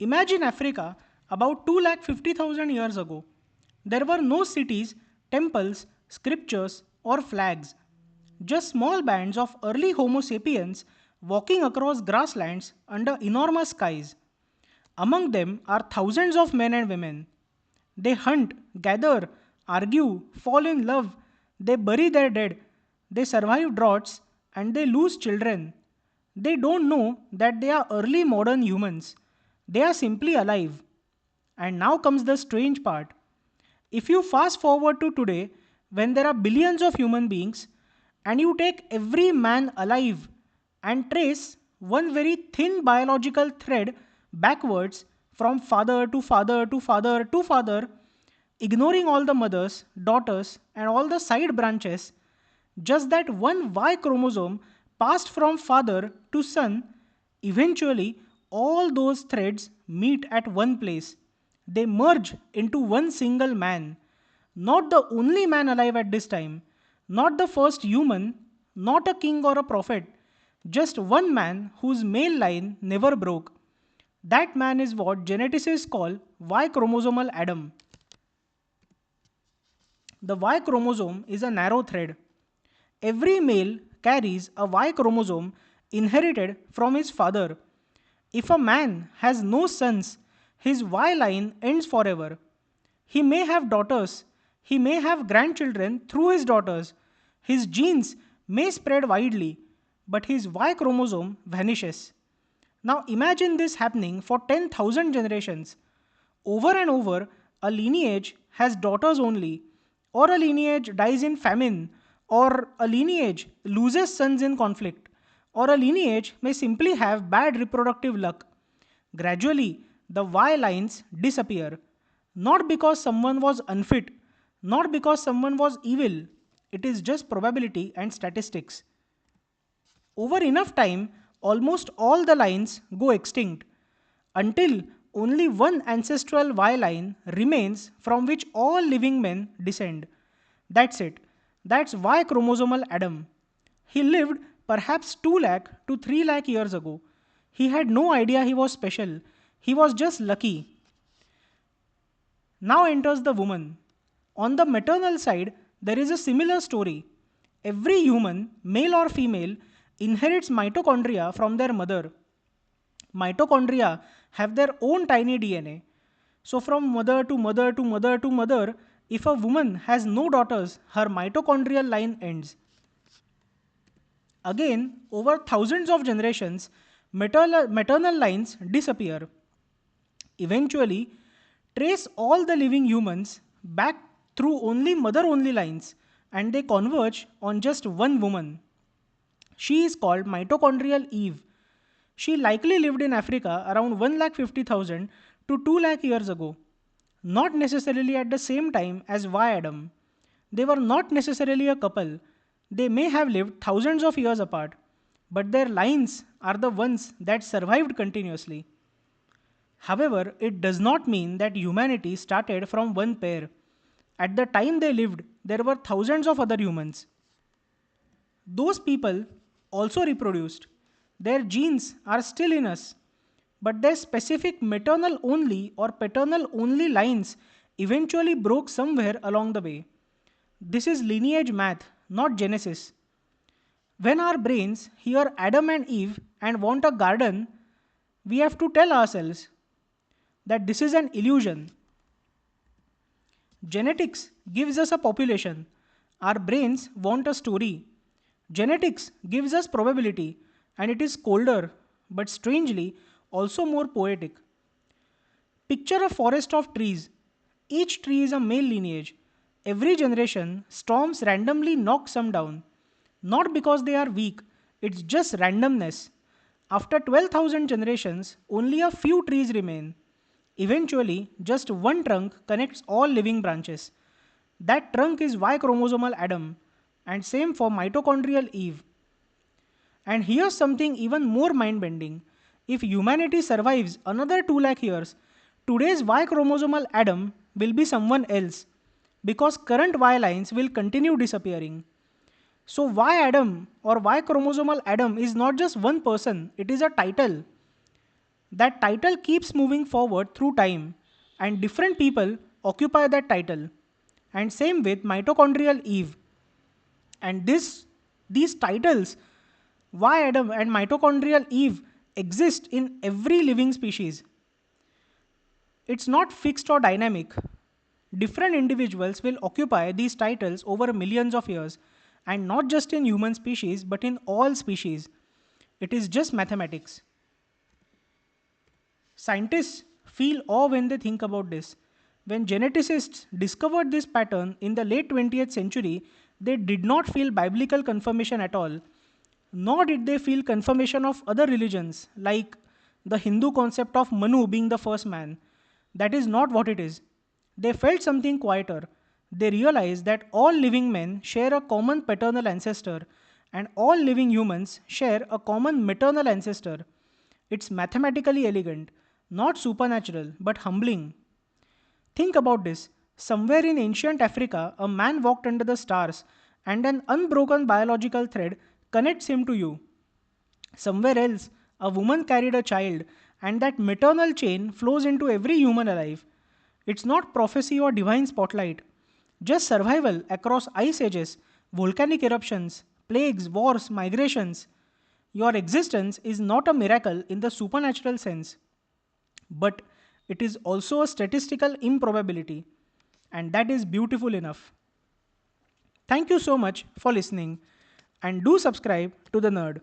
Imagine Africa about 250,000 years ago. There were no cities, temples, scriptures, or flags. Just small bands of early Homo sapiens walking across grasslands under enormous skies. Among them are thousands of men and women. They hunt, gather, argue, fall in love, they bury their dead, they survive droughts, and they lose children. They don't know that they are early modern humans. They are simply alive. And now comes the strange part. If you fast forward to today, when there are billions of human beings, and you take every man alive and trace one very thin biological thread backwards from father to father to father to father, ignoring all the mothers, daughters, and all the side branches, just that one Y chromosome passed from father to son, eventually all those threads meet at one place. They merge into one single man. Not the only man alive at this time, not the first human, not a king or a prophet, just one man whose male line never broke. That man is what geneticists call Y chromosomal Adam. The Y chromosome is a narrow thread. Every male carries a Y chromosome inherited from his father. If a man has no sons, his Y line ends forever. He may have daughters, he may have grandchildren through his daughters, his genes may spread widely, but his Y chromosome vanishes. Now imagine this happening for 10,000 generations. Over and over, a lineage has daughters only, or a lineage dies in famine, or a lineage loses sons in conflict, or a lineage may simply have bad reproductive luck. Gradually, the Y lines disappear, not because someone was unfit, not because someone was evil, it is just probability and statistics. Over enough time, almost all the lines go extinct until only one ancestral Y line remains from which all living men descend. That's it. That's Y chromosomal Adam. He lived perhaps 2 lakh to 3 lakh years ago. He had no idea he was special. He was just lucky. Now enters the woman. On the maternal side, there is a similar story. Every human, male or female, inherits mitochondria from their mother. Mitochondria have their own tiny DNA. So, from mother to mother to mother to mother, if a woman has no daughters, her mitochondrial line ends. Again, over thousands of generations, maternal lines disappear. Eventually, trace all the living humans back through only mother only lines and they converge on just one woman. She is called Mitochondrial Eve. She likely lived in Africa around 150,000 to 2 lakh years ago, not necessarily at the same time as Y Adam. They were not necessarily a couple. They may have lived thousands of years apart, but their lines are the ones that survived continuously. However, it does not mean that humanity started from one pair. At the time they lived, there were thousands of other humans. Those people also reproduced. Their genes are still in us, but their specific maternal only or paternal only lines eventually broke somewhere along the way. This is lineage math, not genesis. When our brains hear Adam and Eve and want a garden, we have to tell ourselves that this is an illusion. Genetics gives us a population. Our brains want a story. Genetics gives us probability, and it is colder, but strangely, also more poetic. Picture a forest of trees. Each tree is a male lineage. Every generation, storms randomly knock some down. Not because they are weak, it's just randomness. After 12,000 generations, only a few trees remain. Eventually, just one trunk connects all living branches. That trunk is Y chromosomal Adam, and same for mitochondrial Eve. And here's something even more mind bending. If humanity survives another 2 lakh years, today's Y chromosomal Adam will be someone else because current Y lines will continue disappearing. So, Y Adam or Y chromosomal Adam is not just one person, it is a title. That title keeps moving forward through time, and different people occupy that title. And same with mitochondrial Eve. And these titles, why Adam and mitochondrial Eve, exist in every living species. It's not fixed or dynamic. Different individuals will occupy these titles over millions of years, and not just in human species, but in all species. It is just mathematics. Scientists feel awe when they think about this. When geneticists discovered this pattern in the late 20th century, they did not feel biblical confirmation at all, nor did they feel confirmation of other religions, like the Hindu concept of Manu being the first man. That is not what it is. They felt something quieter. They realized that all living men share a common paternal ancestor, and all living humans share a common maternal ancestor. It's mathematically elegant, not supernatural, but humbling. Think about this. Somewhere in ancient Africa, a man walked under the stars, and an unbroken biological thread connects him to you. Somewhere else, a woman carried a child, and that maternal chain flows into every human alive. It's not prophecy or divine spotlight, just survival across ice ages, volcanic eruptions, plagues, wars, migrations. Your existence is not a miracle in the supernatural sense, but it is also a statistical improbability, and that is beautiful enough. Thank you so much for listening, and do subscribe to The Nerd.